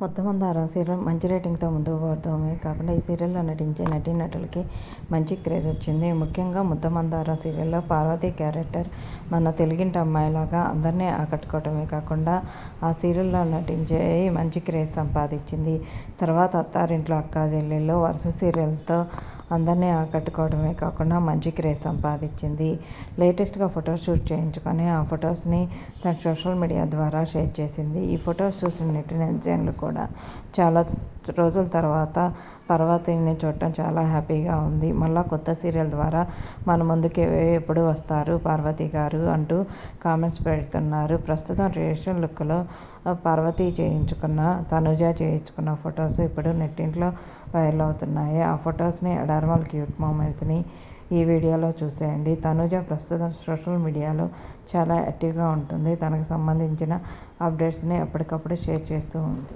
ముద్దమందారం serial మంచి రేటింగ్తో ముందుకు పోవడమే కాకుండా ఈ సీరియల్లో నటించే నటీనటులకి మంచి క్రేజ్ వచ్చింది. ముఖ్యంగా ముద్దమందారం సీరియల్లో పార్వతి క్యారెక్టర్ మన తెలుగింటి అమ్మాయిలాగా అందరినీ ఆకట్టుకోవడమే కాకుండా ఆ సీరియల్లో నటించే మంచి క్రేజ్ సంపాదించింది. తర్వాత అత్తారింట్లో అక్కా చెల్లెళ్ళు వరుస సీరియల్తో అందరినీ ఆకట్టుకోవడమే కాకుండా మంచి క్రేజ్ సంపాదించింది. లేటెస్ట్గా ఫోటోషూట్ చేయించుకొని ఆ ఫొటోస్ని తన సోషల్ మీడియా ద్వారా షేర్ చేసింది. ఈ ఫొటోస్ చూసిన నెటిజన్లు కూడా చాలా రోజుల తర్వాత పార్వతిని చూడటం చాలా హ్యాపీగా ఉంది. మళ్ళీ కొత్త సీరియల్ ద్వారా మన ముందుకి ఎప్పుడు వస్తారు పార్వతి గారు అంటూ కామెంట్స్ పెడుతున్నారు. ప్రస్తుతం ట్రెడిషనల్ లుక్లో పార్వతి తనుజ చేయించుకున్న ఫొటోస్ ఇప్పుడు నెట్టింట్లో వైరల్ అవుతున్నాయి. ఆ ఫొటోస్ని నార్మల్ క్యూట్ మూమెంట్స్ని ఈ వీడియోలో చూసేయండి. తనుజ ప్రస్తుతం సోషల్ మీడియాలో చాలా యాక్టివ్గా ఉంటుంది. తనకు సంబంధించిన అప్డేట్స్ని ఎప్పటికప్పుడు షేర్ చేస్తూ ఉంది.